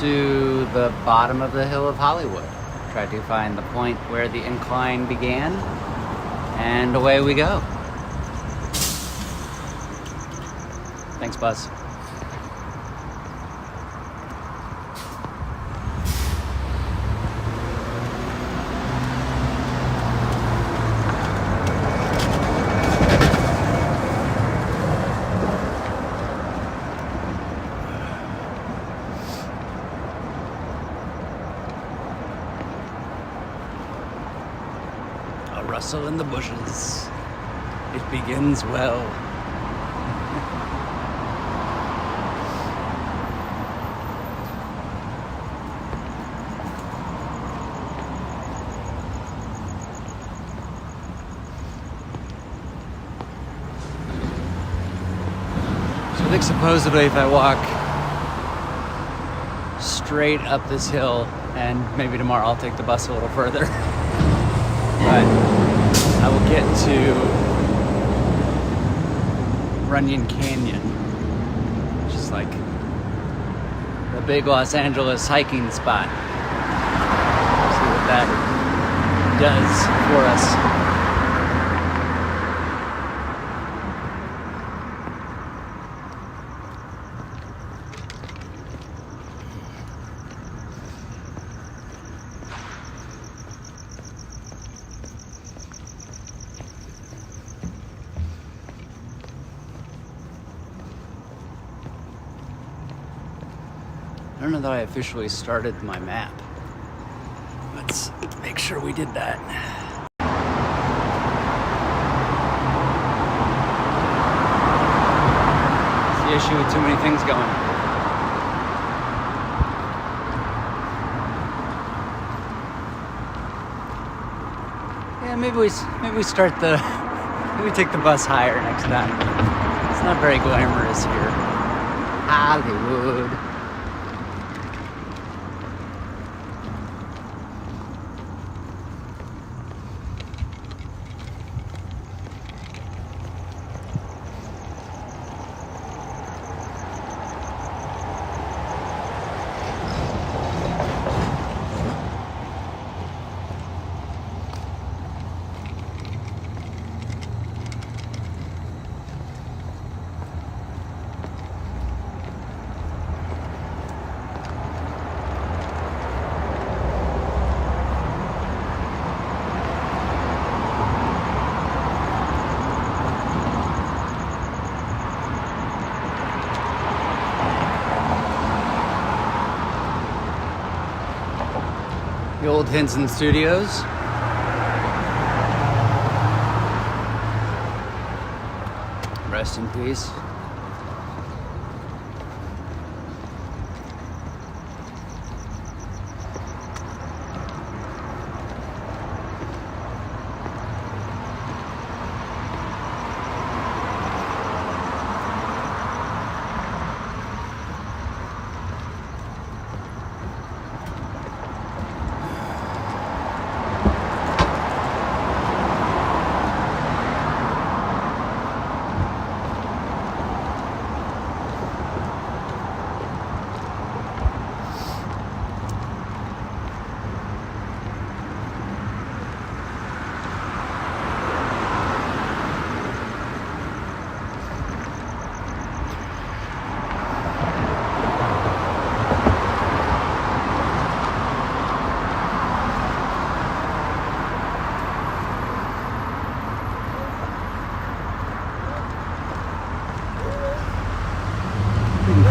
to the bottom of the hill of Hollywood. Try to find the point where the incline began, and away we go. Thanks, Buzz. A rustle in the bushes. It begins well. I think supposedly if I walk straight up this hill, and maybe tomorrow I'll take the bus a little further, but I will get to Runyon Canyon, which is like the big Los Angeles hiking spot. See what that does for us. I don't know that I officially started my map. Let's make sure we did that. It's the issue with too many things going. Yeah, maybe we start maybe take the bus higher next time. It's not very glamorous here. Hollywood. The old Henson Studios. Rest in peace.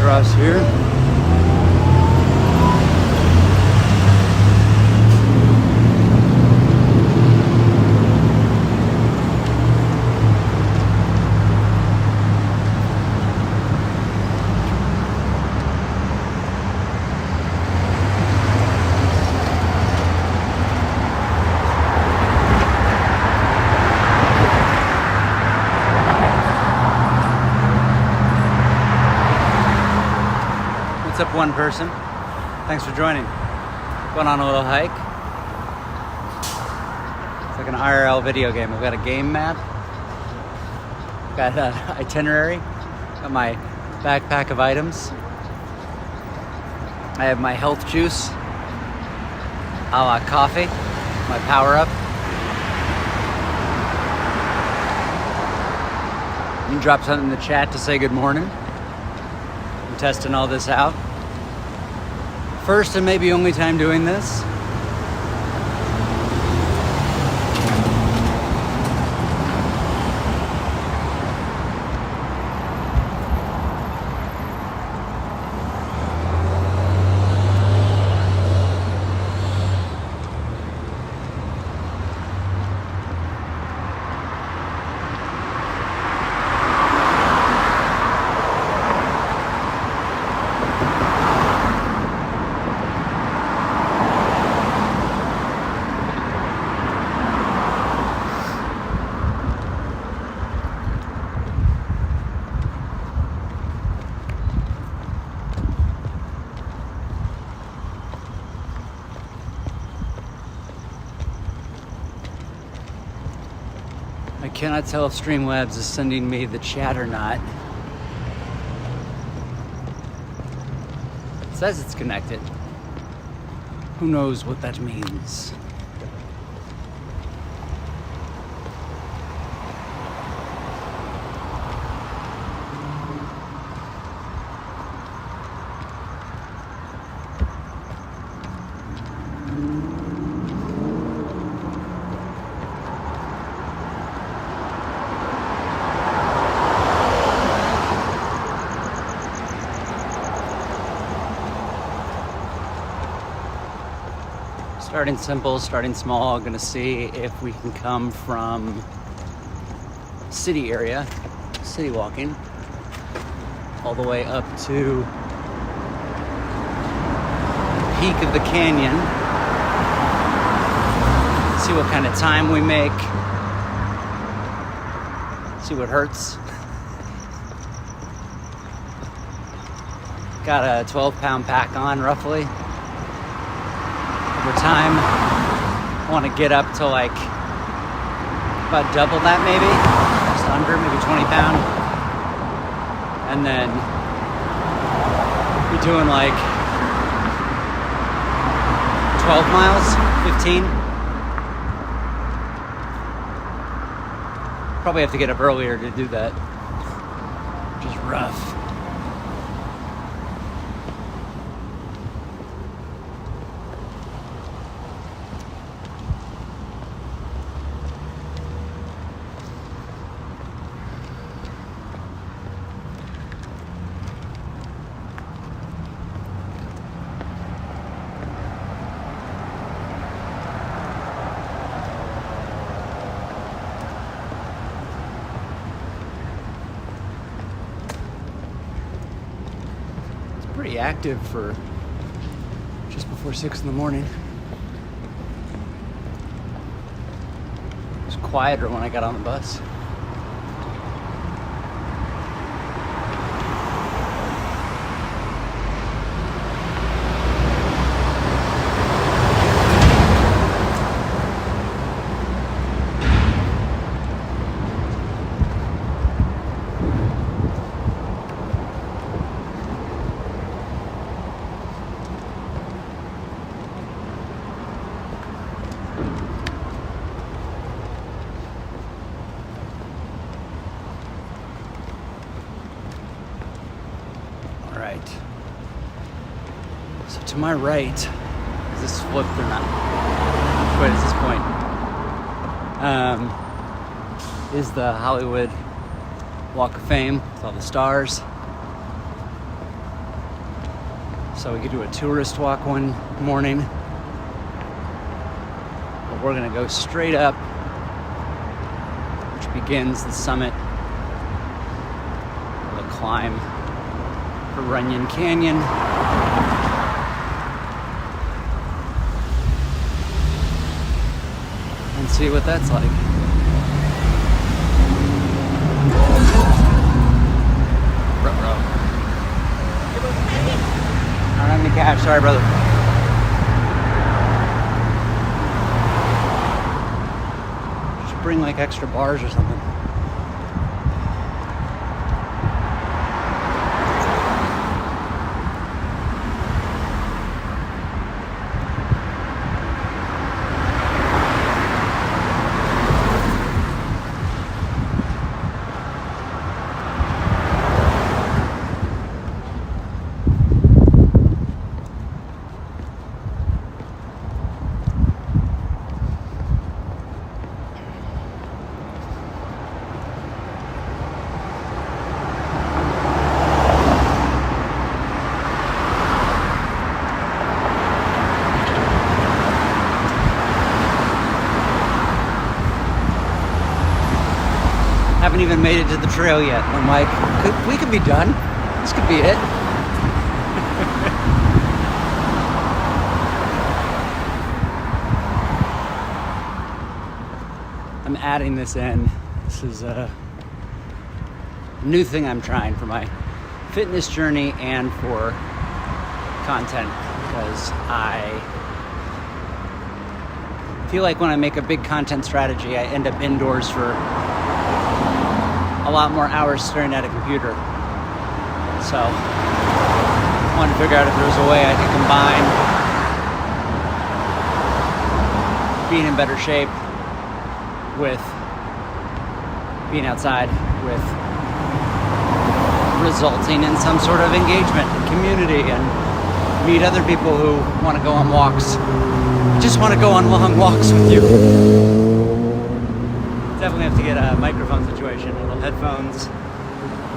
Across here. What's up, one person? Thanks for joining. Going on a little hike. It's like an IRL video game. We've got a game map. Got an itinerary. Got my backpack of items. I have my health juice, a la coffee, my power up. You can drop something in the chat to say good morning. I'm testing all this out. First and maybe only time doing this. I cannot tell if Streamlabs is sending me the chat or not. It says it's connected. Who knows what that means? Starting simple, starting small, gonna see if we can come from city area, city walking, all the way up to the peak of the canyon. See what kind of time we make. See what hurts. Got a 12-pound pack on, roughly. Over time, I want to get up to like about double that, maybe just under, maybe 20 pound, and then be doing like 12 miles, 15. Probably have to get up earlier to do that, which is rough. Pretty active for just before 6 in the morning. It was quieter when I got on the bus. Right. So to my right, is this flipped or not? Which way is this point? Is the Hollywood Walk of Fame with all the stars. So we could do a tourist walk one morning. But we're gonna go straight up, which begins the summit of the climb for Runyon Canyon. And see what that's like. Ruh-roh. I don't have any cash, sorry brother. Should bring like extra bars or something. Haven't even made it to the trail yet. I'm like, we could be done. This could be it. I'm adding this in. This is a new thing I'm trying for my fitness journey and for content, because I feel like when I make a big content strategy, I end up indoors for a lot more hours staring at a computer. So I wanted to figure out if there was a way I could combine being in better shape with being outside, with resulting in some sort of engagement and community, and meet other people who want to go on walks. Just want to go on long walks with you. Definitely have to get a microphone situation, little headphones.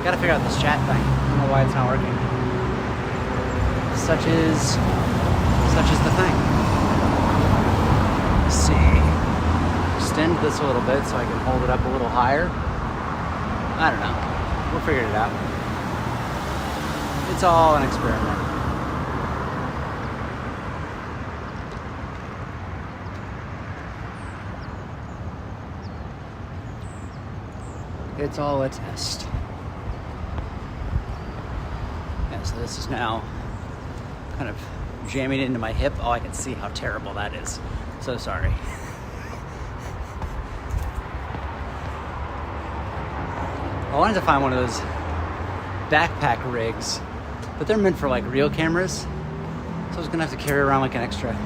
Gotta figure out this chat thing. I don't know why it's not working. Such is the thing. Let's see. Extend this a little bit so I can hold it up a little higher. I don't know. We'll figure it out. It's all an experiment. It's all a test. Yeah, so this is now kind of jamming into my hip. Oh, I can see how terrible that is. So sorry. I wanted to find one of those backpack rigs, but they're meant for like real cameras. So I was gonna have to carry around like an extra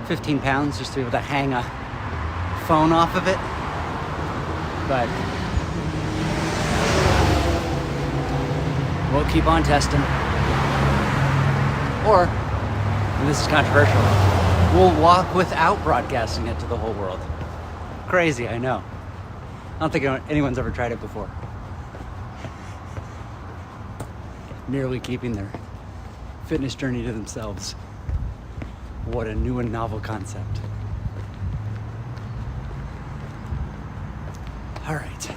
15 pounds just to be able to hang a phone off of it. But we'll keep on testing. Or, and this is controversial, we'll walk without broadcasting it to the whole world. Crazy, I know. I don't think anyone's ever tried it before. Merely keeping their fitness journey to themselves. What a new and novel concept. All right.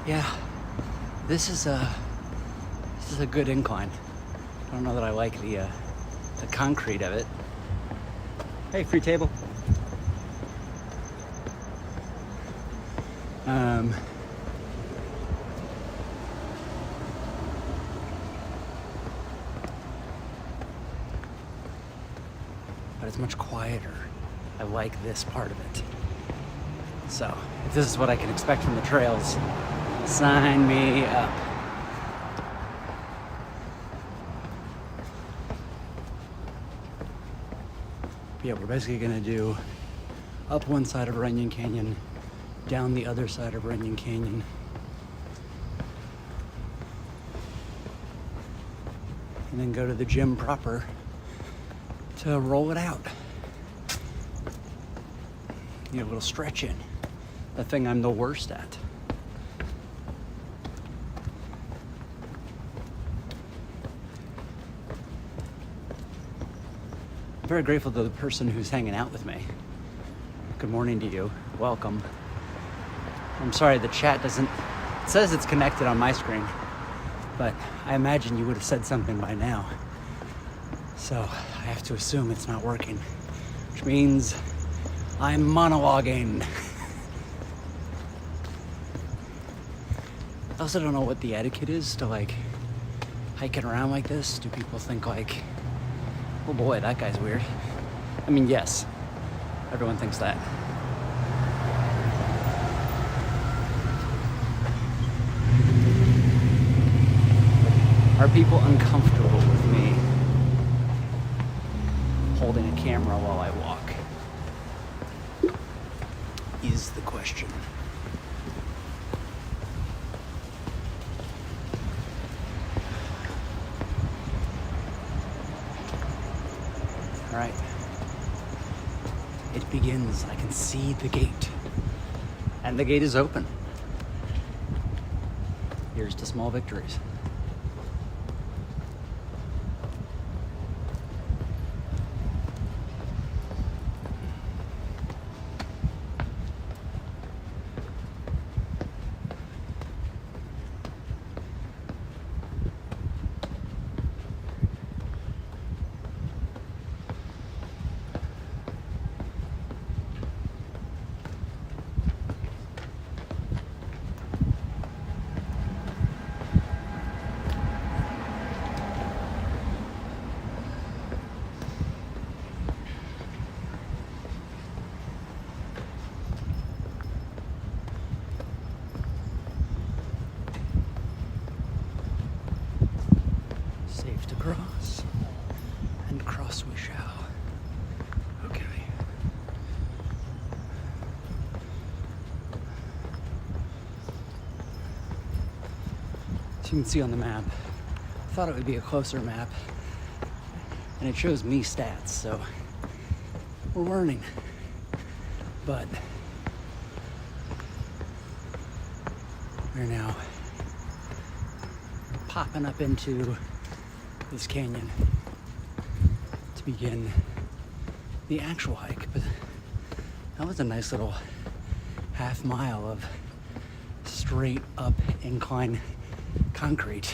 Yeah, this is a good incline. I don't know that I like the concrete of it. Hey, free table. But it's much quieter. I like this part of it. So, if this is what I can expect from the trails, sign me up. But yeah, we're basically gonna do up one side of Runyon Canyon, down the other side of Runyon Canyon. And then go to the gym proper to roll it out. Get a little stretch in. The thing I'm the worst at. I'm very grateful to the person who's hanging out with me. Good morning to you. Welcome. I'm sorry the chat doesn't, it says it's connected on my screen, but I imagine you would have said something by now. So I have to assume it's not working, which means I'm monologuing. I also don't know what the etiquette is to like hiking around like this. Do people think like, oh boy, that guy's weird? I mean, yes, everyone thinks that. Are people uncomfortable with me holding a camera while I walk? Is the question. All right. It begins. I can see the gate. And the gate is open. Here's to small victories. Cross and cross we shall. Okay. As you can see on the map, I thought it would be a closer map, and it shows me stats, so we're learning. But we're now popping up into this canyon to begin the actual hike. But that was a nice little half mile of straight up incline concrete.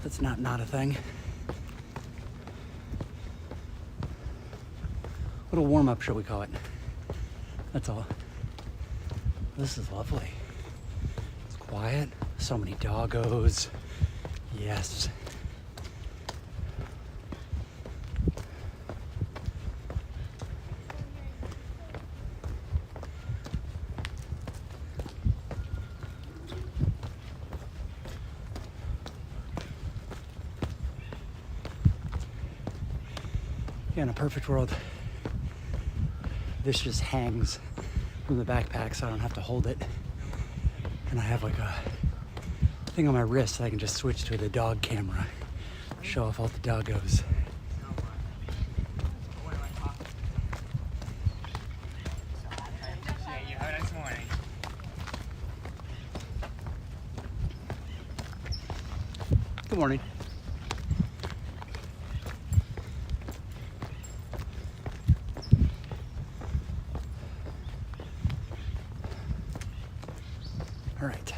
That's not a thing. Little warm up, shall we call it? That's all. This is lovely. It's quiet. So many doggos. Yes. Yeah, in a perfect world, this just hangs from the backpack so I don't have to hold it. And I have like a thing on my wrist that I can just switch to the dog camera, show off all the doggos. Good morning. All right.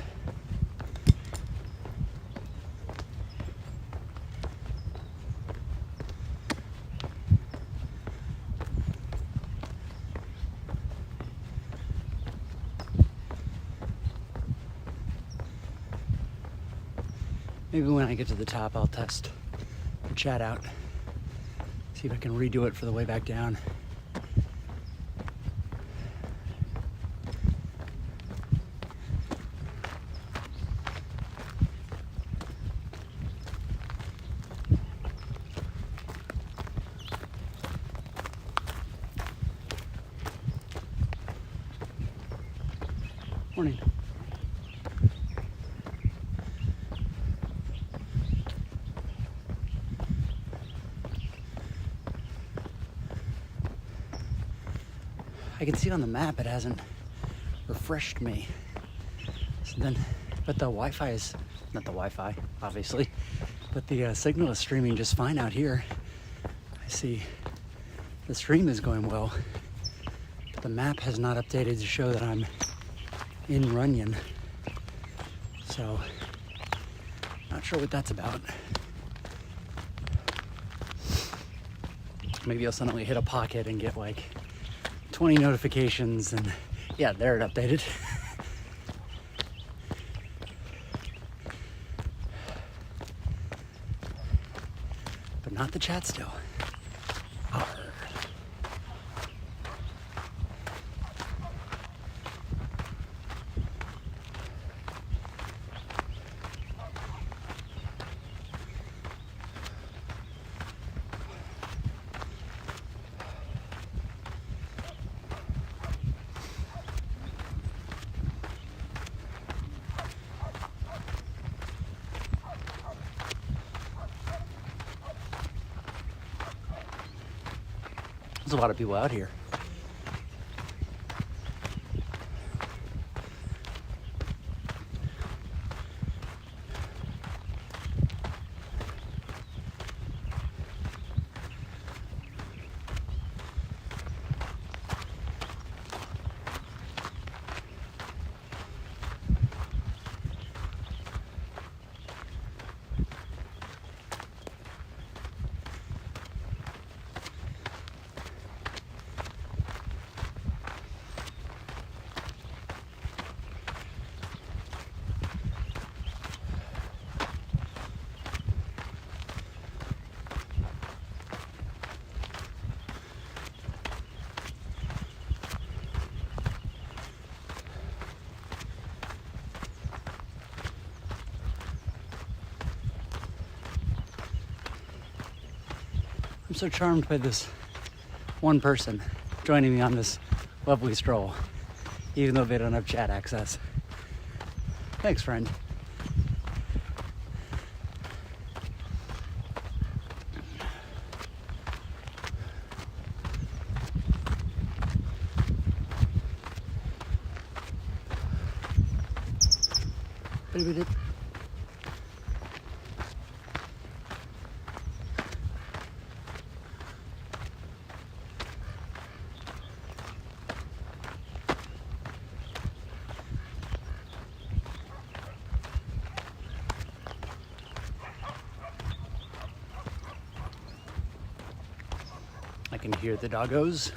Maybe when I get to the top, I'll test the chat out. See if I can redo it for the way back down. Morning. I can see on the map it hasn't refreshed me. So then, but the Wi-Fi is, not the Wi-Fi, obviously, but the signal is streaming just fine out here. I see the stream is going well. The map has not updated to show that I'm in Runyon. So, not sure what that's about. Maybe I'll suddenly hit a pocket and get like 20 notifications and yeah, there it updated. But not the chat still. Arr. There's a lot of people out here. I'm so charmed by this one person joining me on this lovely stroll, even though they don't have chat access. Thanks, friend. I can hear the doggos.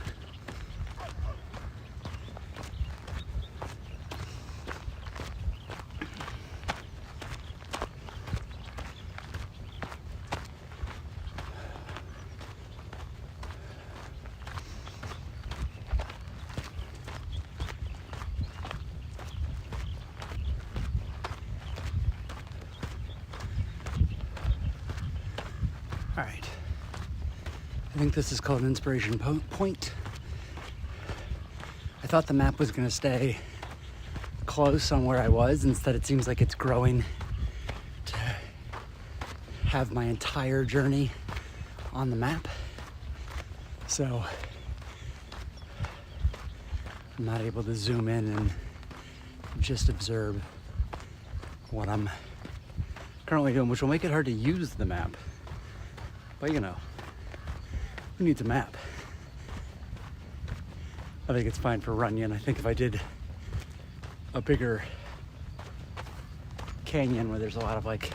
All right. I think this is called Inspiration Point. I thought the map was going to stay close on where I was. Instead, it seems like it's growing to have my entire journey on the map. So I'm not able to zoom in and just observe what I'm currently doing, which will make it hard to use the map. But you know, who needs a map? I think it's fine for Runyon. I think if I did a bigger canyon where there's a lot of like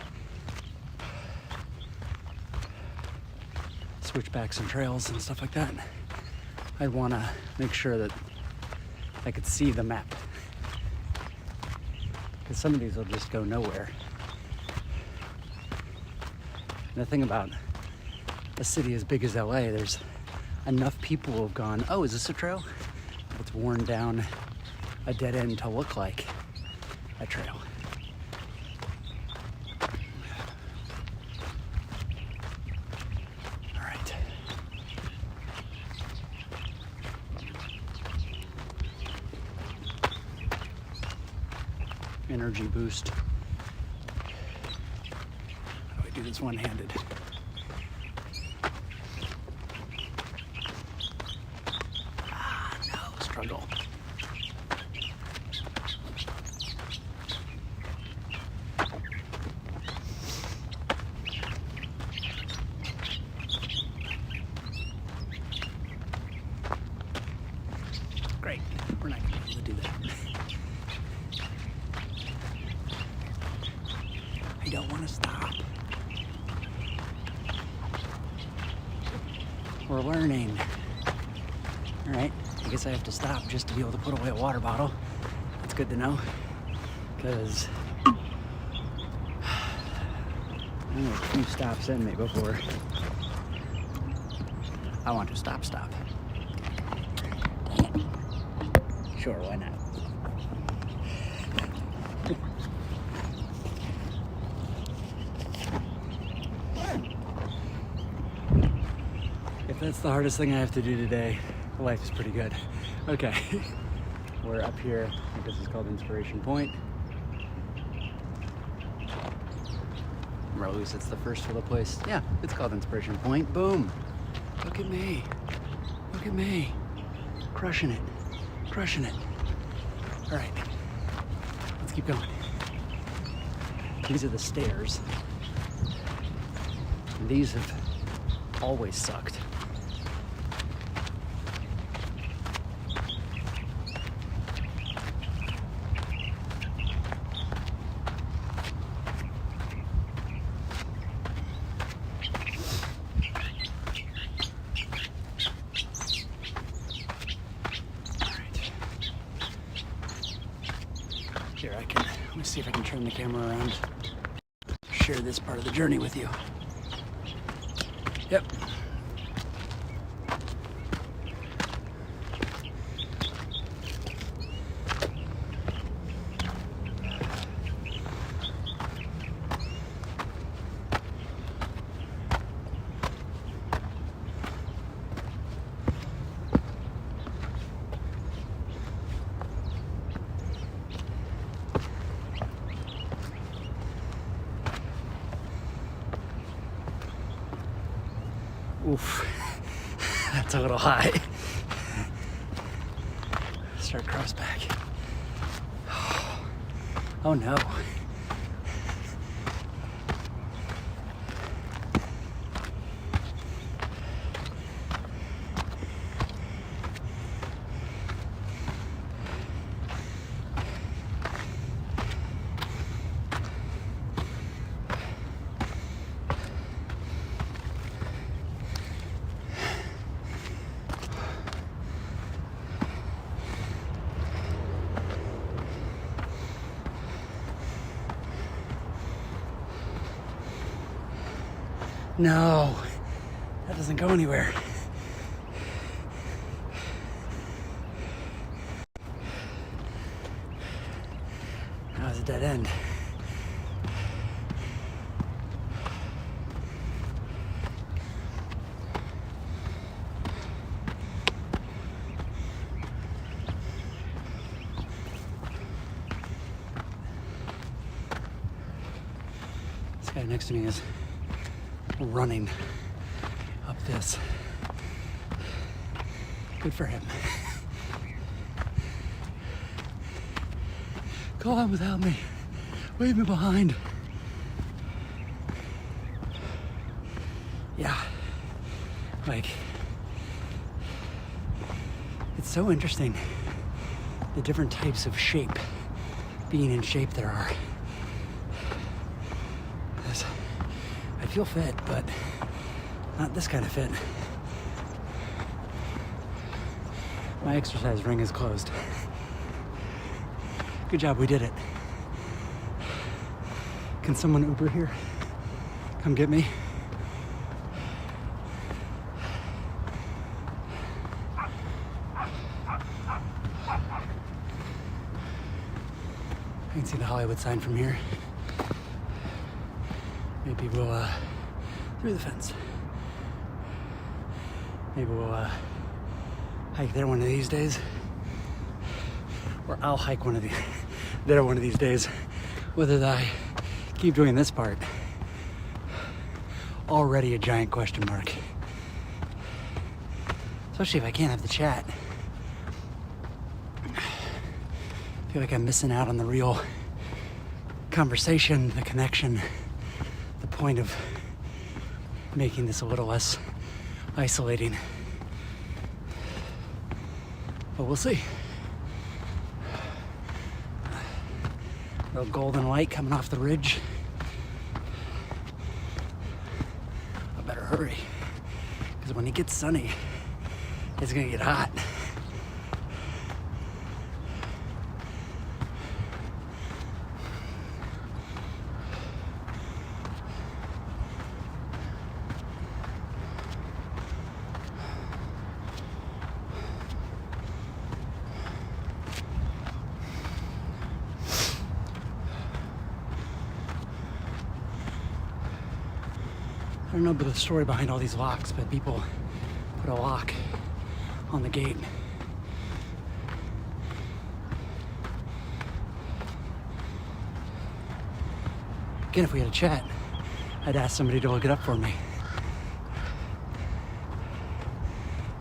switchbacks and trails and stuff like that, I'd want to make sure that I could see the map. Because some of these will just go nowhere. And the thing about a city as big as LA, there's enough people who have gone, oh, is this a trail? It's worn down a dead end to look like a trail. All right. Energy boost. How do I do this one-handed? Struggle. Great. We're not going to be able to do that. I don't want to stop. We're learning. All right. I guess I have to stop just to be able to put away a water bottle. That's good to know, because I know a few stops in me before I want to stop. Dang it. Sure, why not? If that's the hardest thing I have to do today, life is pretty good. Okay, we're up here. I think this is called Inspiration Point. Or at least it's the first for the place. Yeah, it's called Inspiration Point. Boom. Look at me. Look at me. Crushing it. Crushing it. All right, let's keep going. These are the stairs. And these have always sucked. Here, let me see if I can turn the camera around. Share this part of the journey with you. Yep. Oof, that's a little high. Start cross back. Oh no. No, that doesn't go anywhere. That was a dead end. This guy next to me is running up this. Good for him. Go on without me. Leave me behind. Yeah. Like, it's so interesting the different types of shape, being in shape there are. I feel fit, but not this kind of fit. My exercise ring is closed. Good job, we did it. Can someone Uber here? Come get me. I can see the Hollywood sign from here. Maybe we'll, through the fence. Maybe we'll, hike there one of these days. Or I'll hike one of these, there one of these days. Whether I keep doing this part, already a giant question mark. Especially if I can't have the chat. I feel like I'm missing out on the real conversation, the connection, the point of making this a little less isolating. But we'll see. Little golden light coming off the ridge. I better hurry, because when it gets sunny, it's gonna get hot. I don't know the story behind all these locks, but people put a lock on the gate. Again, if we had a chat, I'd ask somebody to look it up for me.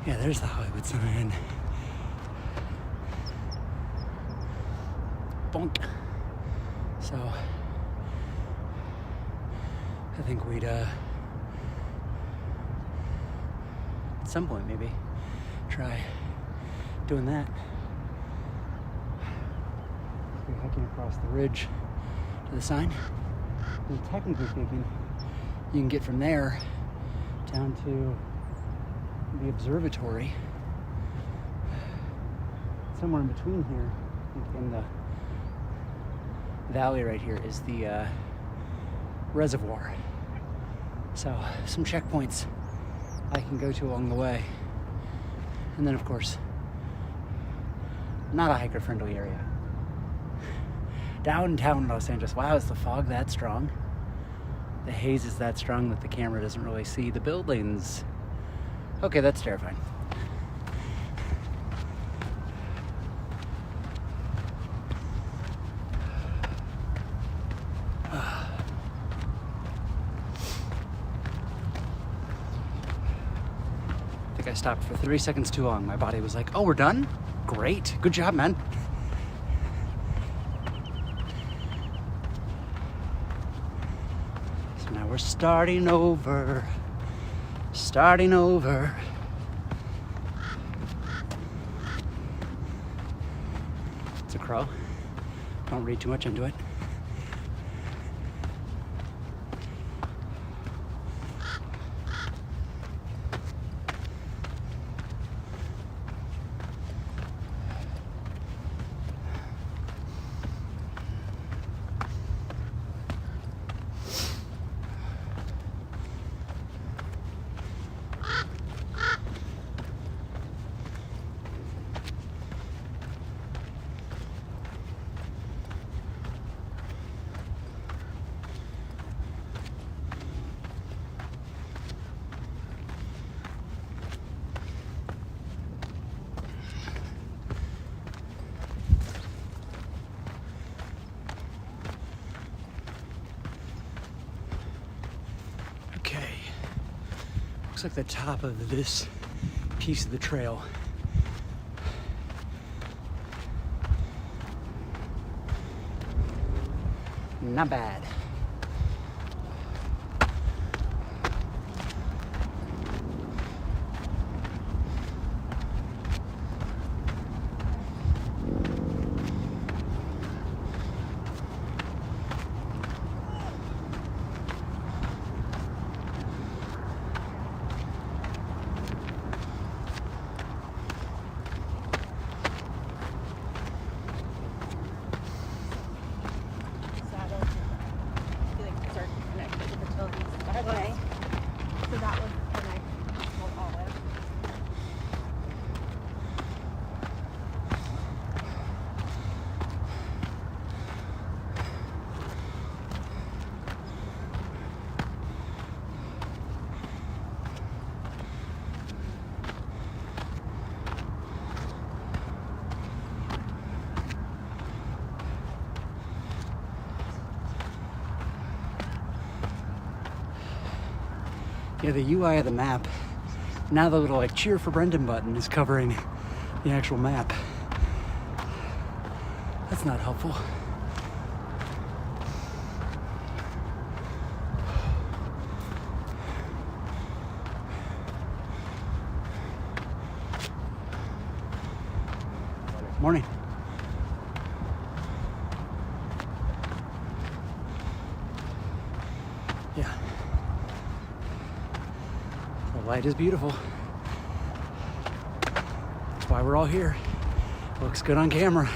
Yeah, there's the Hollywood sign. Bonk. So, I think we'd, at some point maybe, try doing that. We're hiking across the ridge to the sign. And technically speaking, you can get from there down to the observatory. Somewhere in between here, I think in the valley right here, is the reservoir. So some checkpoints I can go to along the way. And then of course, not a hiker friendly area. Downtown Los Angeles. Wow, is the fog that strong? The haze is that strong that the camera doesn't really see the buildings. Okay, that's terrifying. I stopped for 30 seconds too long. My body was like, oh, we're done? Great. Good job, man. So now we're starting over. Starting over. It's a crow. Don't read too much into it. Looks like the top of this piece of the trail. Not bad. So that was a nice little olive. Yeah, the UI of the map, now the little like cheer for Brendan button is covering the actual map. That's not helpful. Morning. Yeah. The light is beautiful. That's why we're all here. Looks good on camera.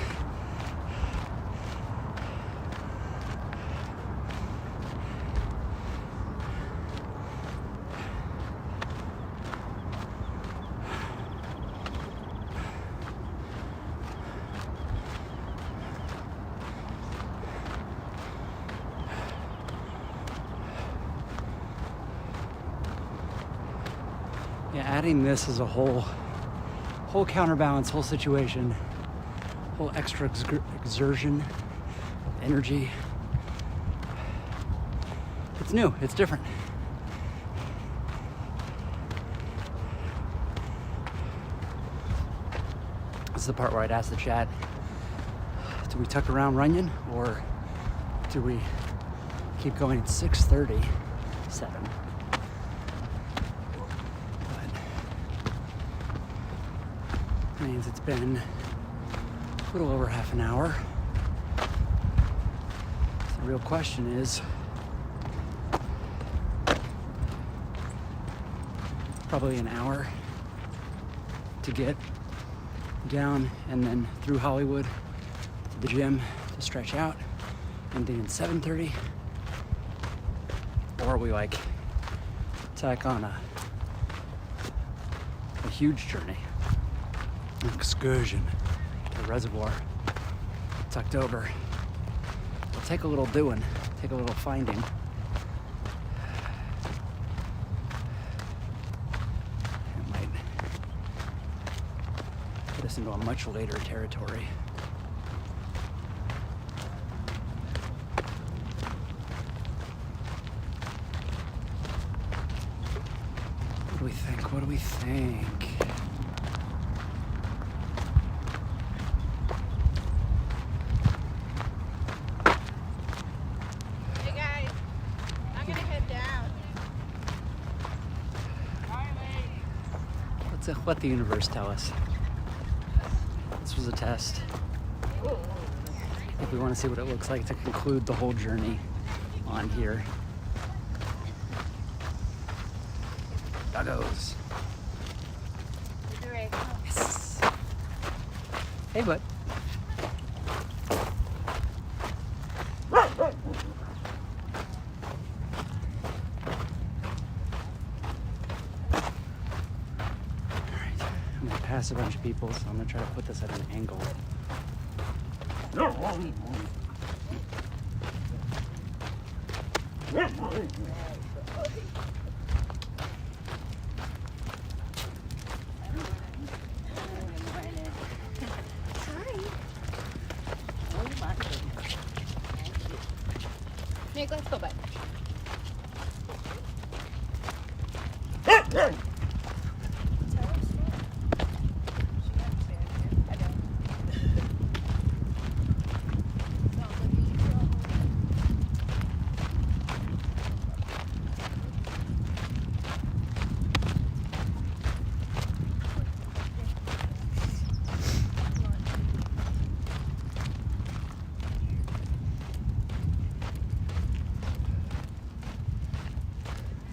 Yeah, adding this as a whole counterbalance, whole situation, whole extra exertion of energy. It's new, it's different. This is the part where I'd ask the chat, do we tuck around Runyon or do we keep going at 6:37? Means it's been a little over half an hour. So the real question is, probably an hour to get down and then through Hollywood to the gym to stretch out, ending at 7:30, or we like tack on a huge journey. Excursion to the reservoir. It's October. It'll take a little doing, take a little finding. It might put us into a much later territory. What do we think? What do we think? Hey guys, I'm gonna head down. Let's let the universe tell us. This was a test. If we want to see what it looks like to conclude the whole journey on here. Doggos. Yes. Hey, bud. I'm gonna pass a bunch of people, so I'm gonna try to put this at an angle. Nick, let's go, bud.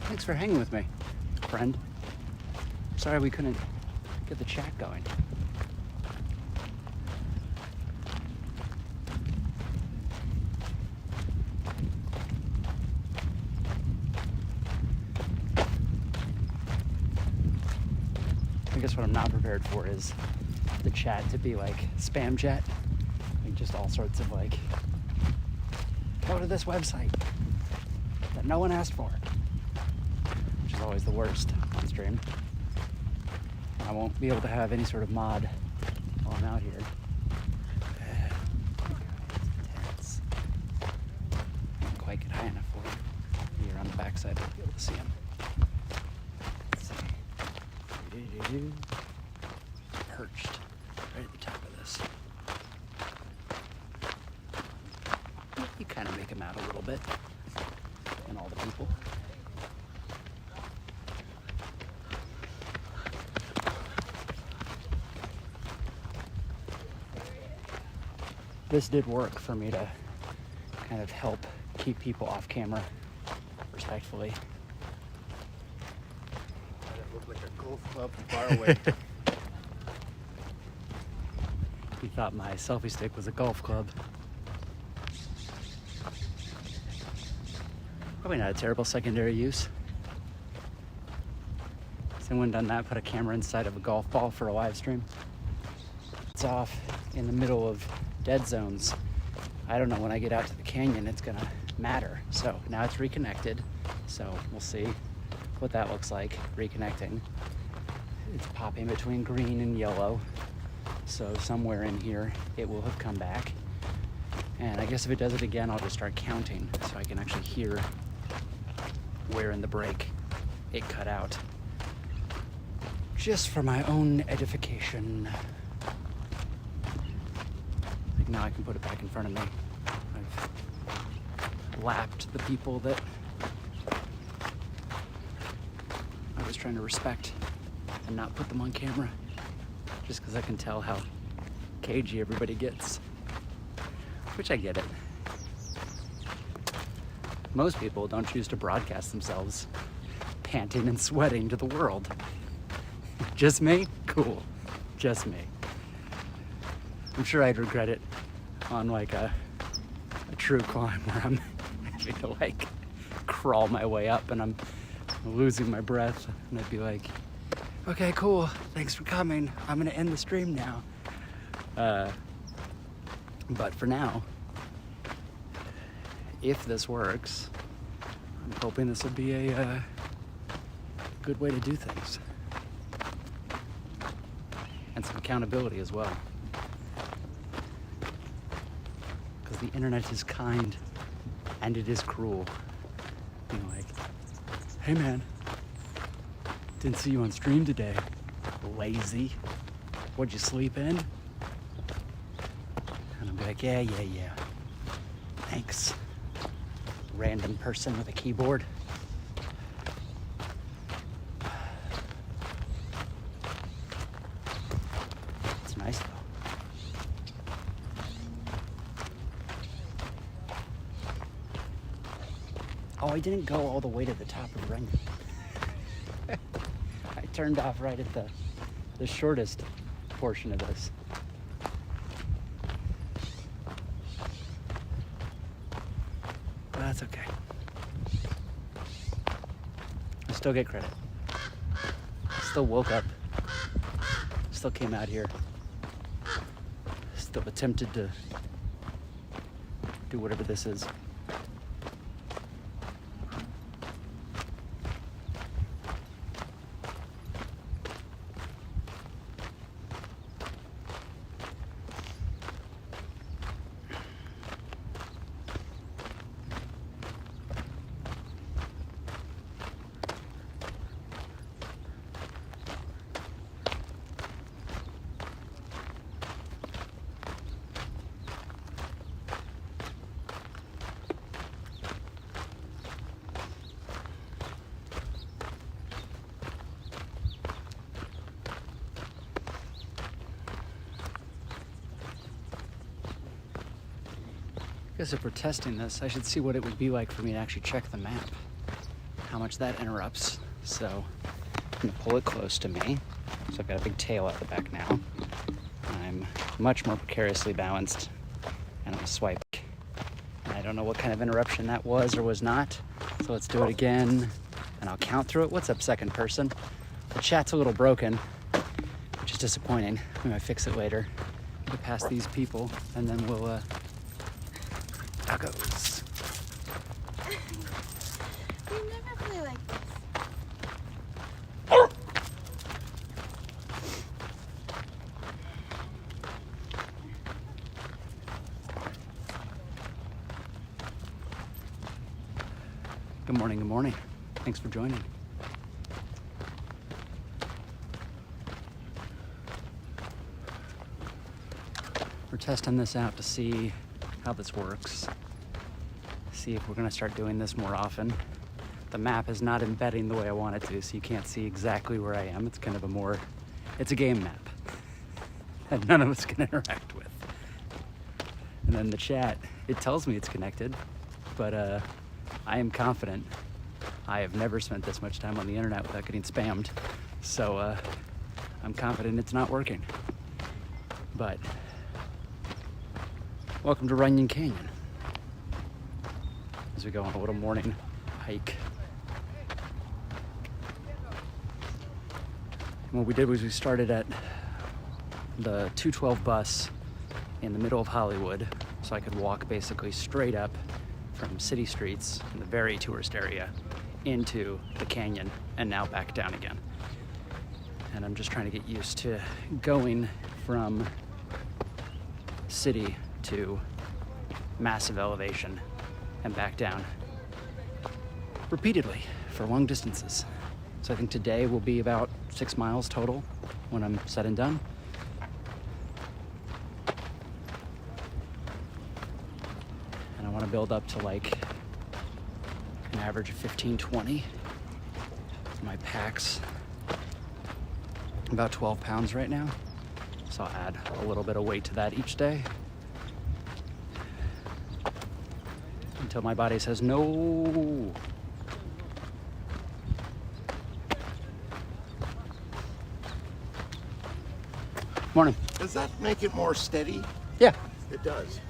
Thanks for hanging with me, friend. Sorry we couldn't get the chat going. I guess what I'm not prepared for is the chat to be like spam chat. Like just all sorts of like, go to this website that no one asked for. Which is always the worst on stream. I won't be able to have any sort of mod while I'm out here. Intense. Can't quite get high enough for you. Here on the backside, I'll be able to see him. Let's see. Perched right at the top of this. You kind of make him out a little bit, and all the people. This did work for me to kind of help keep people off camera respectfully. It looked like a golf club from far away. He thought my selfie stick was a golf club. Probably not a terrible secondary use. Has anyone done that? Put a camera inside of a golf ball for a live stream? It's off in the middle of dead zones. I don't know when I get out to the canyon it's gonna matter. So now it's reconnected. So we'll see what that looks like, reconnecting. It's popping between green and yellow. So somewhere in here it will have come back. And I guess if it does it again, I'll just start counting so I can actually hear where in the break it cut out. Just for my own edification. Like now I can put it back in front of me. I've lapped the people that I was trying to respect and not put them on camera. Just because I can tell how cagey everybody gets. Which I get it. Most people don't choose to broadcast themselves panting and sweating to the world. Just me? Cool. Just me. I'm sure I'd regret it on like a true climb where I'm having to like crawl my way up and I'm losing my breath. And I'd be like, okay, cool. Thanks for coming. I'm gonna end the stream now. But for now, if this works, I'm hoping this will be a good way to do things. And some accountability as well. Because the internet is kind and it is cruel. You know, like, hey man, Didn't see you on stream today. Lazy. What'd you sleep in? And I'll be like, yeah. Thanks. Random person with a keyboard. It's nice though. Oh, I didn't go all the way to the top of Runyon. I turned off right at the shortest portion of this. But that's okay. I still get credit. Still woke up. Still came out here. Still attempted to do whatever this is. I guess if we're testing this, I should see what it would be like for me to actually check the map. How much that interrupts. So I'm gonna pull it close to me. So I've got a big tail at the back now. I'm much more precariously balanced, and I'm gonna swipe. And I don't know what kind of interruption that was or was not. So let's do it again, and I'll count through it. What's up, second person? The chat's a little broken, which is disappointing. We might fix it later. Get past these people, and then we'll how goes. We never play like this. Good morning, good morning. Thanks for joining. We're testing this out to see how this works. See if we're gonna start doing this more often. The map is not embedding the way I want it to, so you can't see exactly where I am. It's kind of it's a game map that none of us can interact with. And then the chat, it tells me it's connected, but I am confident. I have never spent this much time on the internet without getting spammed, so I'm confident it's not working. But welcome to Runyon Canyon as we go on a little morning hike. And what we did was we started at the 212 bus in the middle of Hollywood, so I could walk basically straight up from city streets in the very tourist area into the canyon and now back down again. And I'm just trying to get used to going from city to massive elevation and back down repeatedly for long distances. So I think today will be about 6 miles total when I'm said and done. And I want to build up to like an average of 15, 20. My pack's about 12 pounds right now. So I'll add a little bit of weight to that each day until my body says no. Morning. Does that make it more steady? Yeah. It does.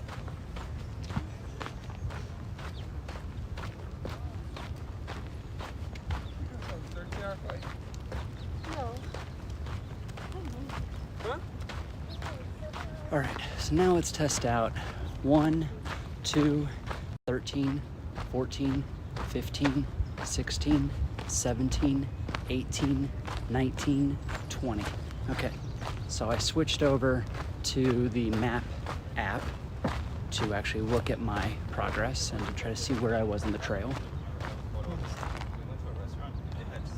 No. All right, so now let's test out 1, 2, 13, 14, 15, 16, 17, 18, 19, 20. Okay, so I switched over to the map app to actually look at my progress and to try to see where I was in the trail.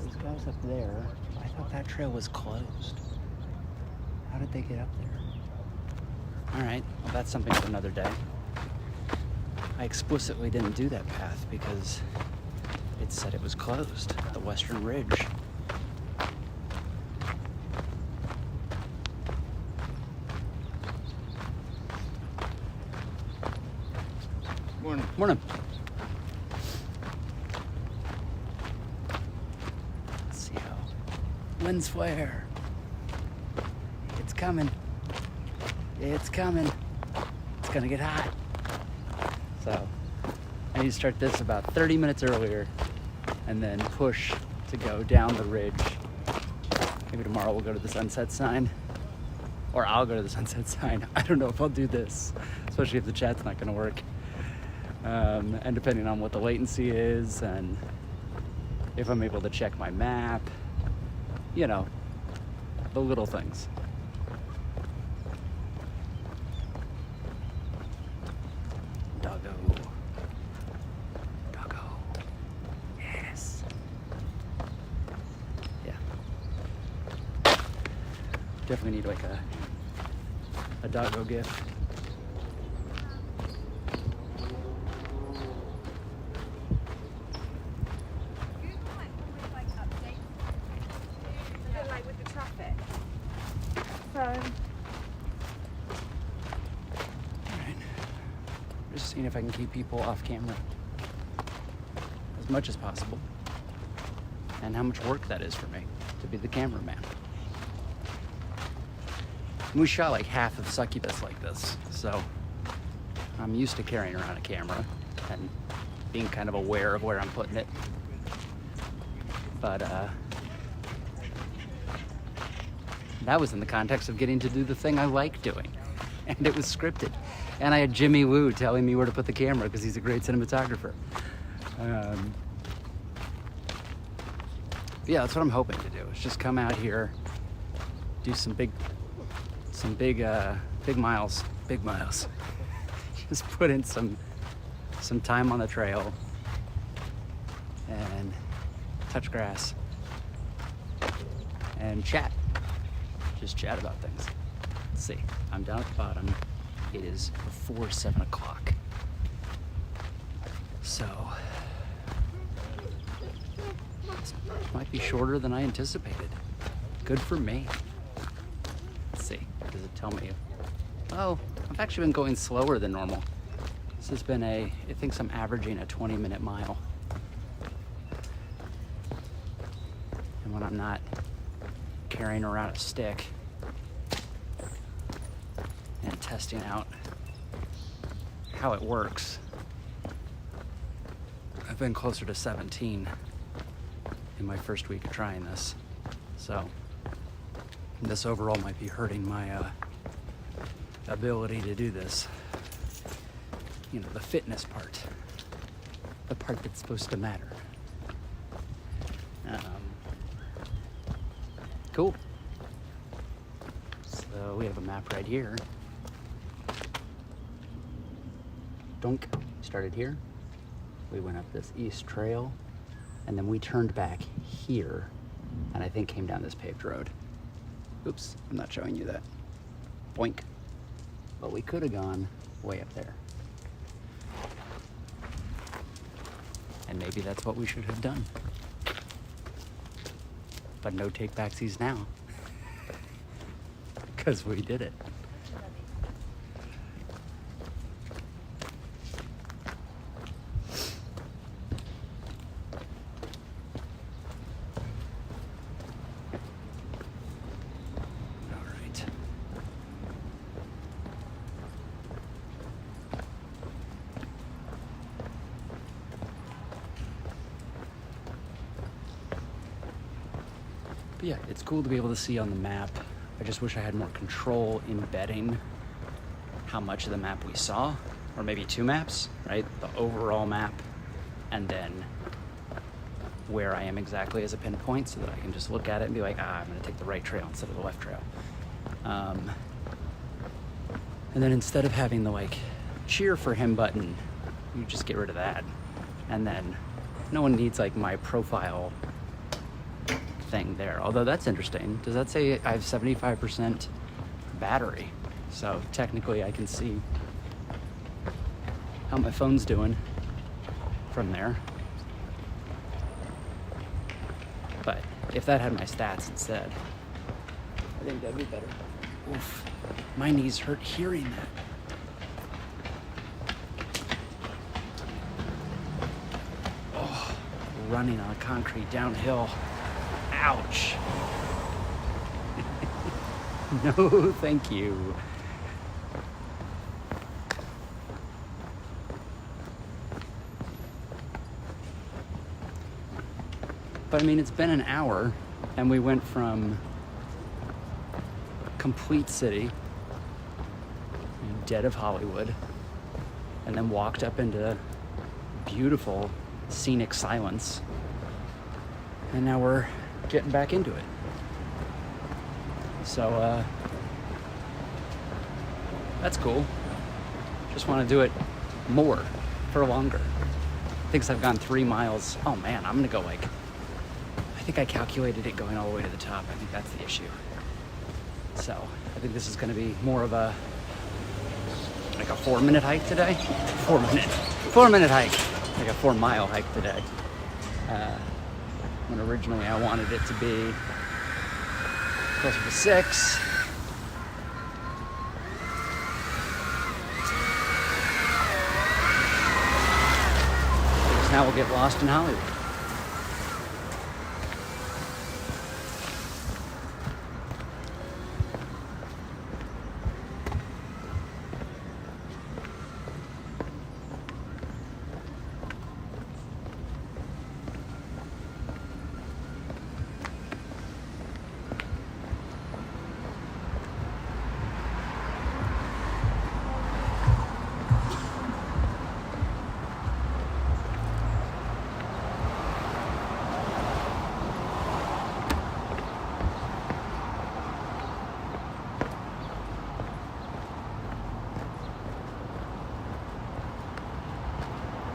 Those guys tracks up there. I thought that trail was closed. How did they get up there? All right, well, that's something for another day. I explicitly didn't do that path because it said it was closed, the Western Ridge. Morning. Morning. Let's see how. Lens flare. It's coming. It's coming. It's gonna get hot. So I need to start this about 30 minutes earlier and then push to go down the ridge. Maybe tomorrow we'll go to the sunset sign. Or I'll go to the sunset sign. I don't know if I'll do this, especially if the chat's not gonna work. And depending on what the latency is and if I'm able to check my map, you know, the little things. Doggo. Doggo. Yes. Yeah. Definitely need like a doggo gif. Seeing if I can keep people off camera as much as possible, and how much work that is for me to be the cameraman. And we shot like half of Succubus like this, so I'm used to carrying around a camera and being kind of aware of where I'm putting it. But that was in the context of getting to do the thing I like doing, and it was scripted. And I had Jimmy Woo telling me where to put the camera because he's a great cinematographer. Yeah, that's what I'm hoping to do. Is just come out here, do some big miles. Just put in some time on the trail and touch grass and chat. Just chat about things. Let's see. I'm down at the bottom. It is before 7 o'clock. So, this might be shorter than I anticipated. Good for me. Let's see, does it tell me? Oh, I've actually been going slower than normal. This has been it thinks I'm averaging a 20-minute mile. And when I'm not carrying around a stick, and testing out how it works, I've been closer to 17 in my first week of trying this. So this overall might be hurting my ability to do this. You know, the fitness part, the part that's supposed to matter. Cool. So we have a map right here. Dunk. Started here. We went up this east trail, and then we turned back here, and I think came down this paved road. Oops, I'm not showing you that. Boink. But we could have gone way up there. And maybe that's what we should have done. But no take backsies now. Because we did it. But yeah, it's cool to be able to see on the map. I just wish I had more control in betting how much of the map we saw, or maybe two maps, right? The overall map, and then where I am exactly as a pinpoint, so that I can just look at it and be like, I'm gonna take the right trail instead of the left trail. And then instead of having the like cheer for him button, you just get rid of that. And then no one needs like my profile nothing there. Although that's interesting. Does that say I have 75% battery? So technically I can see how my phone's doing from there. But if that had my stats instead, I think that'd be better. Oof, my knees hurt hearing that. Oh, running on concrete downhill. Ouch. No, thank you. But I mean, it's been an hour, and we went from complete city, dead of Hollywood, and then walked up into beautiful scenic silence, and now we're getting back into it. So that's cool. Just want to do it more for longer. Thinks I've gone 3 miles. Oh man, I'm gonna go like, I think I calculated it going all the way to the top. I think that's the issue. So I think this is gonna be more of a, like a 4-minute hike today. 4-minute hike. Like a 4-mile hike today. When originally I wanted it to be closer to 6. Because now we'll get lost in Hollywood.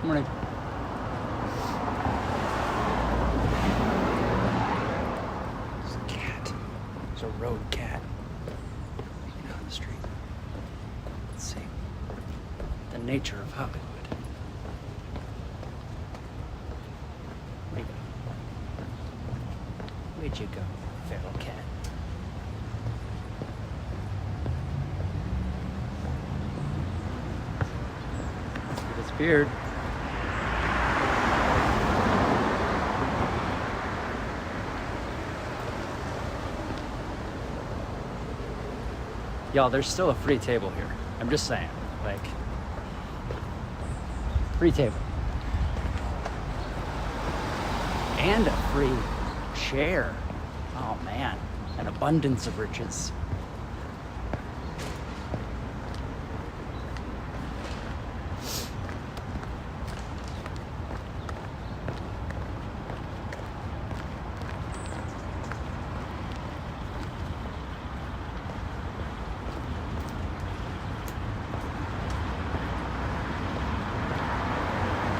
Morning. There's a cat. There's a road cat hanging out on the street. Let's see. The nature of Hollywood. Where'd you go? Where'd you go, feral cat? He disappeared. Y'all, there's still a free table here. I'm just saying, like, free table. And a free chair. Oh man, an abundance of riches.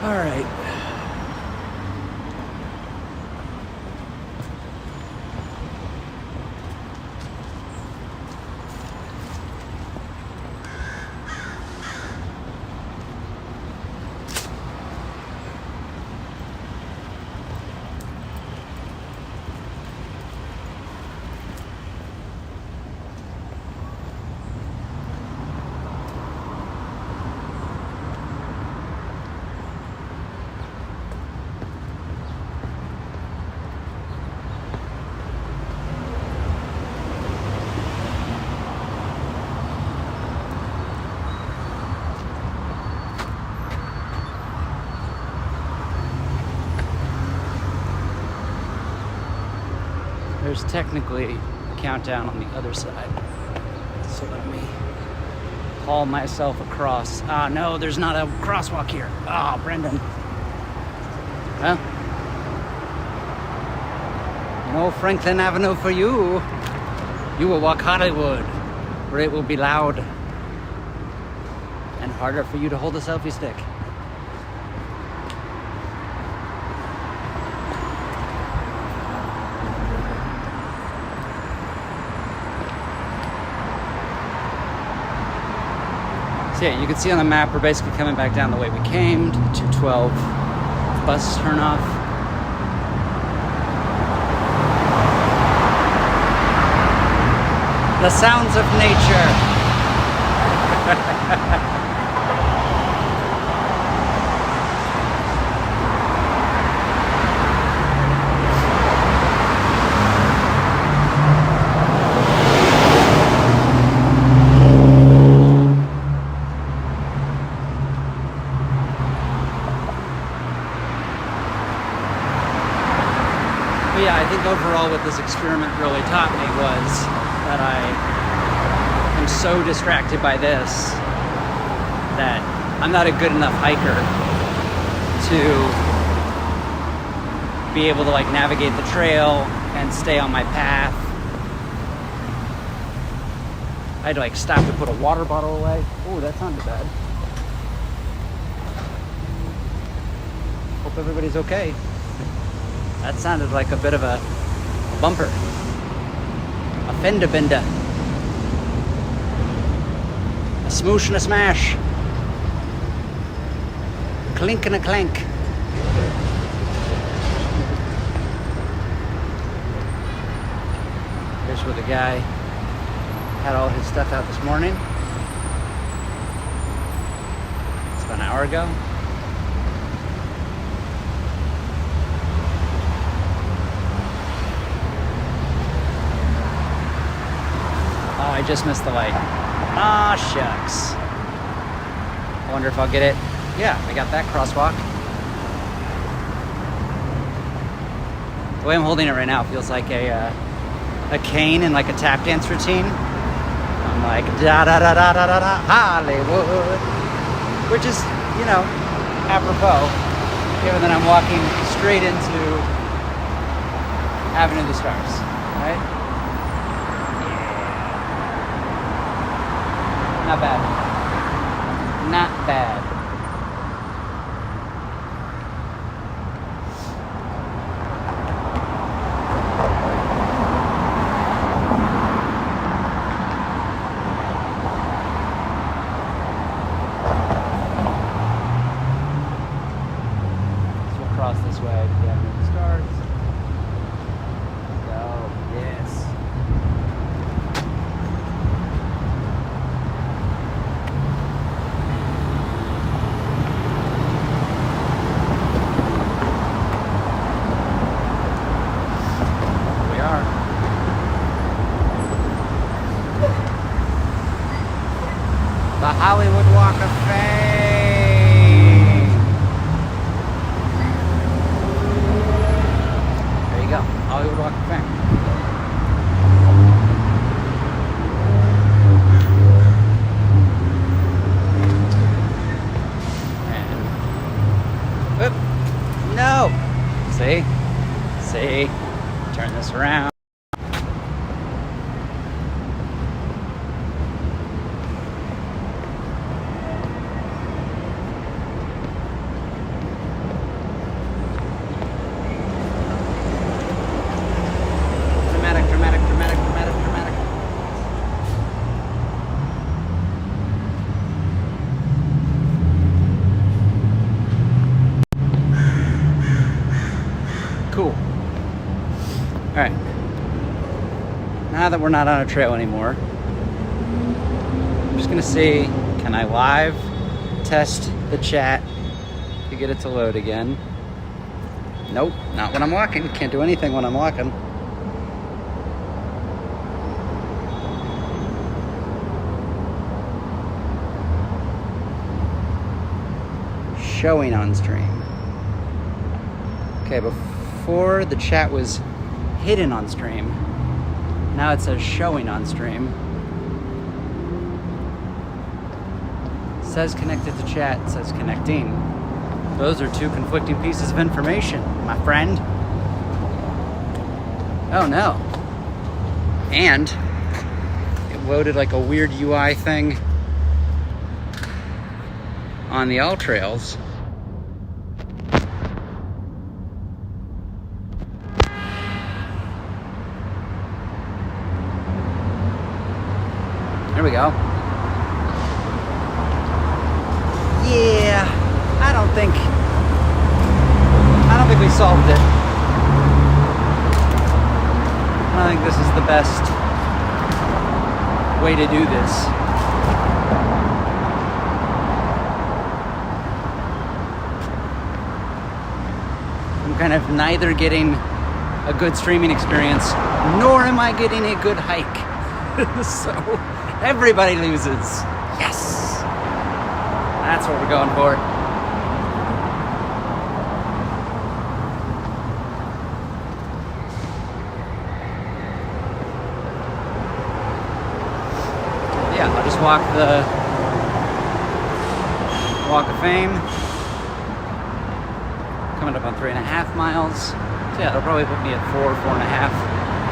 All right. There's technically a countdown on the other side. So let me haul myself across. Ah, no, there's not a crosswalk here. Ah, Brendan. Well, no Franklin Avenue for you. You will walk Hollywood, where it will be loud and harder for you to hold a selfie stick. So yeah, you can see on the map we're basically coming back down the way we came to the 212 bus turnoff. The sounds of nature. But yeah, I think overall what this experiment really taught me was that I am so distracted by this that I'm not a good enough hiker to be able to like navigate the trail and stay on my path. I had to like stop to put a water bottle away. Oh, that sounded bad. Hope everybody's okay. That sounded like a bit of a bumper. A fender bender. A smoosh and a smash. Clink and a clank. Here's where the guy had all his stuff out this morning. It's about an hour ago. Oh, I just missed the light. Ah, shucks. I wonder if I'll get it. Yeah, I got that crosswalk. The way I'm holding it right now feels like a cane in like a tap dance routine. I'm like da da da da da da da Hollywood, which is, you know, apropos, given that I'm walking straight into Avenue of the Stars, right? Not bad. Not bad. So we'll cross this way to get where it starts. Go. Yes. The Hollywood Walk of Fame. There you go, Hollywood Walk of Fame. And, whoop, no. See, turn this around. Dramatic. Cool. All right. Now that we're not on a trail anymore, I'm just gonna see, can I live test the chat to get it to load again? Nope, not when I'm walking. Can't do anything when I'm walking. Showing on stream. Okay, before the chat was hidden on stream. Now it says showing on stream. It says connected to chat, it says connecting. Those are two conflicting pieces of information, my friend. Oh no. And it loaded like a weird UI thing on the All Trails. There we go. Yeah, I don't think we solved it. I don't think this is the best way to do this. I'm kind of neither getting a good streaming experience, nor am I getting a good hike. So everybody loses. Yes! That's what we're going for. Yeah, I'll just walk the Walk of Fame. Coming up on 3.5 miles. So yeah, it'll probably put me at 4.5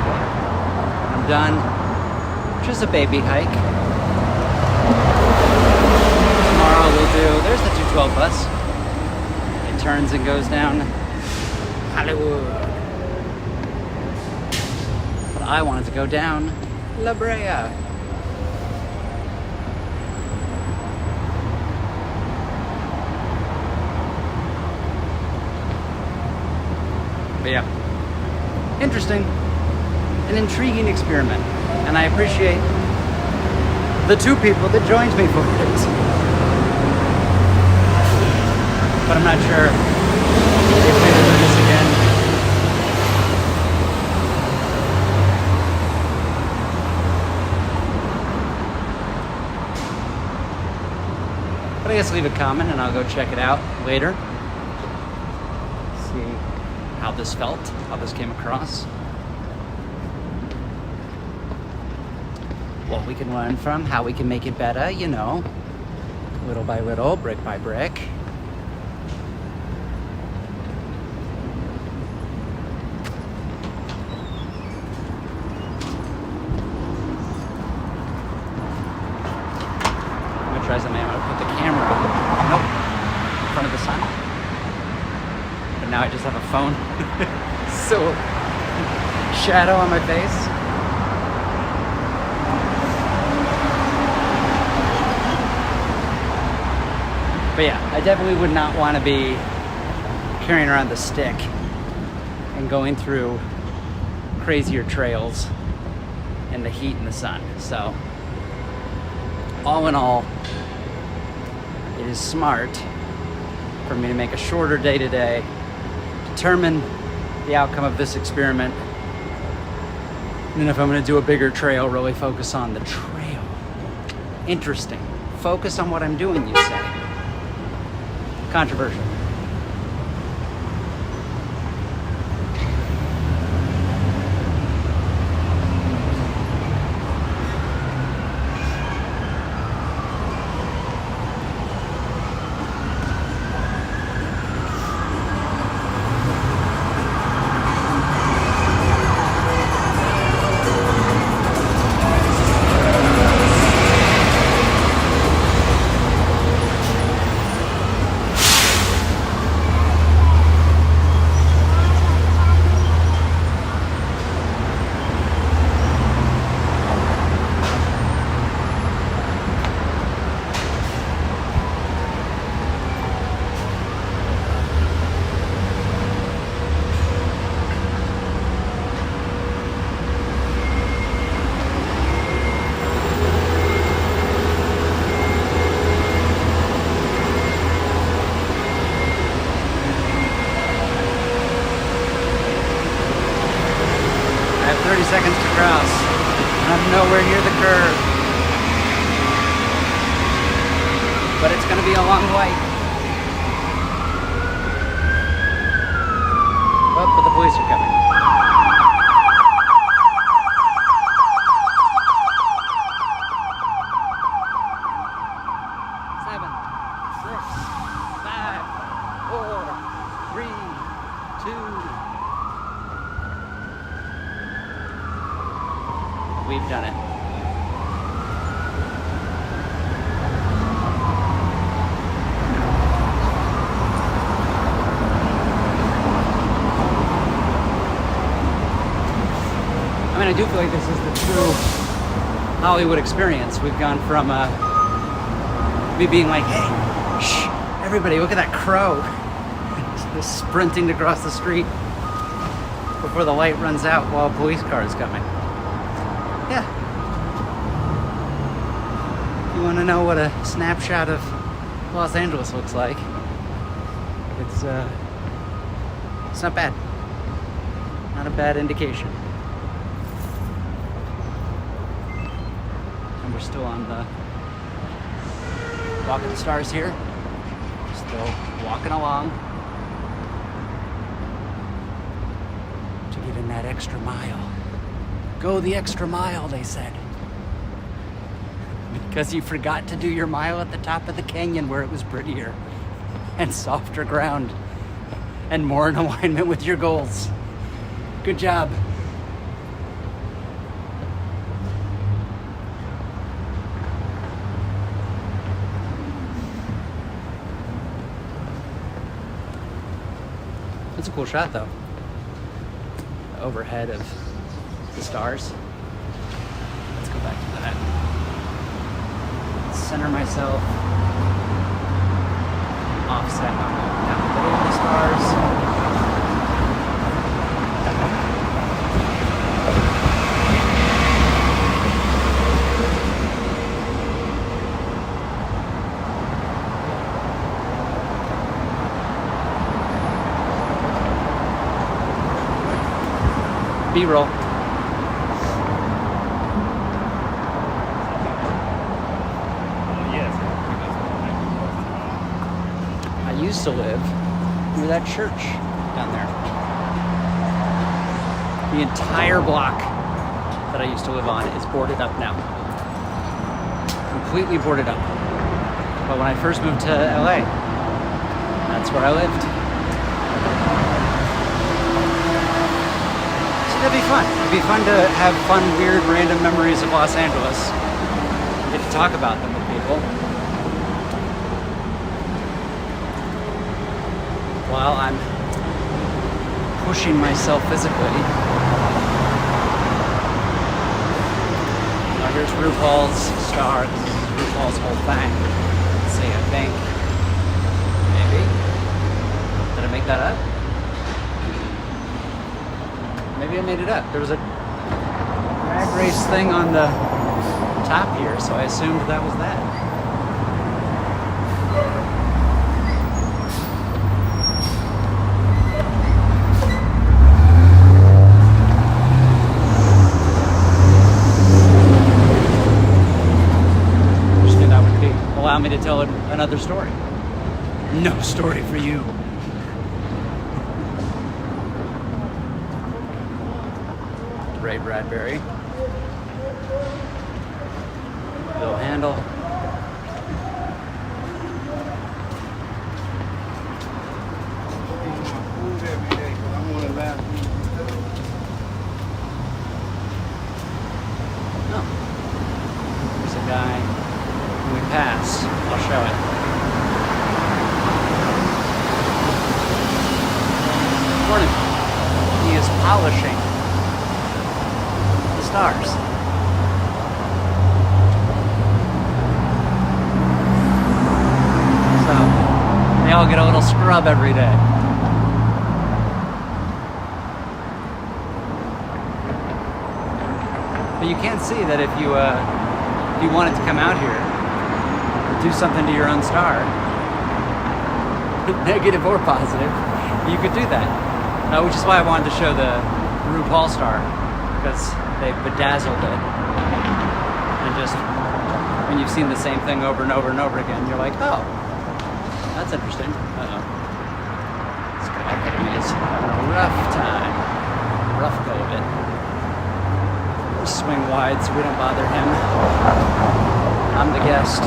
when I'm done. Just a baby hike. Tomorrow we'll do, there's the 212 bus. It turns and goes down Hollywood. But I wanted to go down La Brea. But yeah, interesting, an intriguing experiment. And I appreciate the 2 people that joined me for it. But I'm not sure if we will do this again. But I guess leave a comment and I'll go check it out later. See how this felt, how this came across. What we can learn from, how we can make it better, you know, little by little, brick by brick. I'm gonna try something. I'm gonna put the camera, nope, in front of the sun. But now I just have a phone. So, shadow on my face. But yeah, I definitely would not want to be carrying around the stick and going through crazier trails in the heat and the sun. So, all in all, it is smart for me to make a shorter day today, determine the outcome of this experiment, and then if I'm going to do a bigger trail, really focus on the trail. Interesting. Focus on what I'm doing, you say. Controversial. I have 30 seconds to cross. I'm nowhere near the curve. But it's going to be a long way. Oh, but the police are coming. Seven, 6, 5, 4, 3, 2. We've done it. I mean, I do feel like this is the true Hollywood experience. We've gone from me being like, hey, Shh! Everybody, look at that crow. Just sprinting across the street before the light runs out while a police car is coming. Yeah. You want to know what a snapshot of Los Angeles looks like? It's not bad. Not a bad indication. And we're still on the Walk of the Stars here. Still walking along to get in that extra mile. Go the extra mile, they said. Because you forgot to do your mile at the top of the canyon where it was prettier and softer ground and more in alignment with your goals. Good job. That's a cool shot though. Overhead of the stars. Let's go back to that. Center myself. Offset down the middle of the stars. B-roll. I used to live near that church down there. The entire block that I used to live on is boarded up now. Completely boarded up. But when I first moved to LA, that's where I lived. That'd be fun. It'd be fun to have fun, weird, random memories of Los Angeles. Get to talk about them with people. While I'm pushing myself physically. Now here's RuPaul's star. This is RuPaul's whole thing. Let's see, I think. Maybe. Did I make that up? Maybe I made it up. There was a drag race thing on the top here, so I assumed that was that. Just knew that would allow me to tell another story. No story for you. Ray Bradbury. Little handle. Oh. There's a guy when we pass. I'll show it. Morning. He is polishing stars. So they all get a little scrub every day. But you can see that if you wanted to come out here and do something to your own star, negative or positive, you could do that. Which is why I wanted to show the RuPaul star, because they bedazzled it, and just when you've seen the same thing over and over and over again, you're like, oh, that's interesting. This guy is having a rough time, rough go of it. We'll swing wide so we don't bother him. I'm the guest.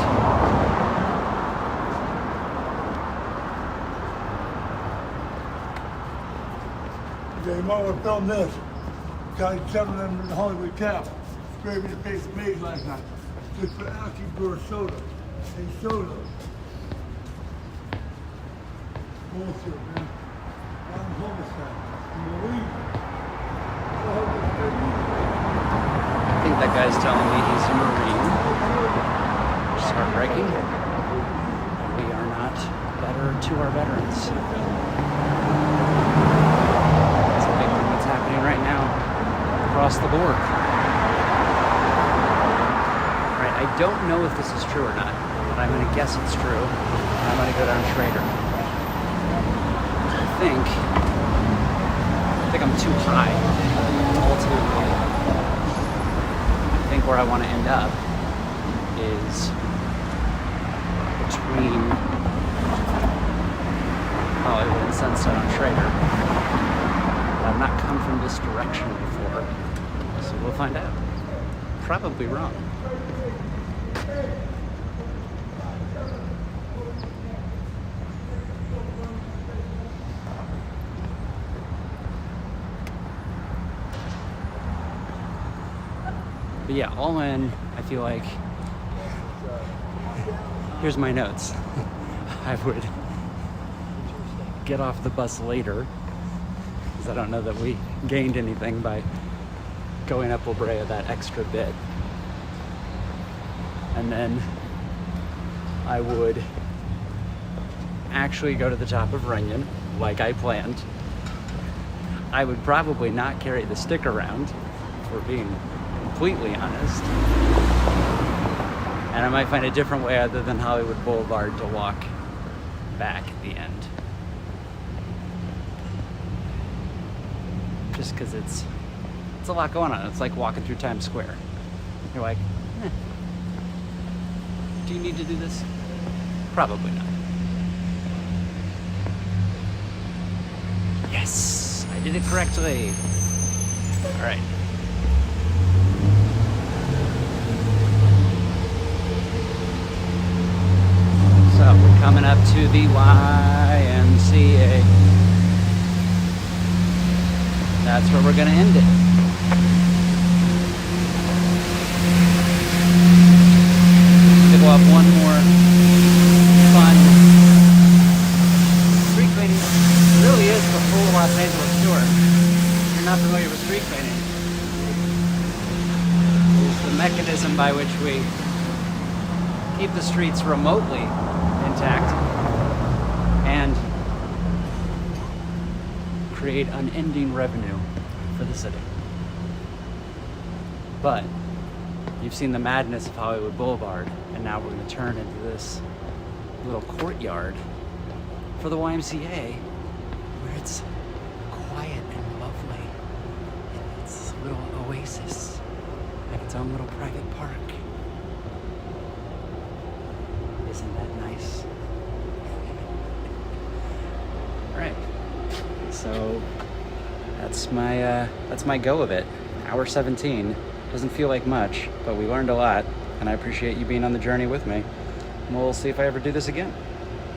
Yeah, you might want to film this. Got seven of them in the Hollywood Cap. Sprayed me the face of eggs last night. Just for algae brewer soda. And soda. Bullshit, man. I'm homicide. You leave. I think that guy's telling me he's a Marine. Which is heartbreaking. We are not not better to our veterans. It's like what's happening right now across the board. Right, I don't know if this is true or not, but I'm going to guess it's true. I'm going to go down Schrader. I think I'm too high. Ultimately, I think where I want to end up is between Hollywood and Sunset on Schrader. I've not come from this direction before, so we'll find out. Probably wrong. But yeah, all in, I feel like, here's my notes. I would get off the bus later, because I don't know that we gained anything by going up La Brea that extra bit. And then I would actually go to the top of Runyon, like I planned. I would probably not carry the stick around, if we're being completely honest. And I might find a different way other than Hollywood Boulevard to walk back at the end. Just because it's a lot going on. It's like walking through Times Square. You're like, do you need to do this? Probably not. Yes, I did it correctly. All right. So we're coming up to the YMCA. That's where we're gonna end it. To go up one more fun street cleaning. It really is the full Los Angeles tour. If you're not familiar with street cleaning, it's the mechanism by which we keep the streets remotely intact and create unending revenue for the city. But you've seen the madness of Hollywood Boulevard, and now we're going to turn into this little courtyard for the YMCA, where it's quiet and lovely. It's a little oasis, like its own little private park. Isn't that nice? All right. So that's my go of it. Hour 17 doesn't feel like much, but we learned a lot, and I appreciate you being on the journey with me. And we'll see if I ever do this again.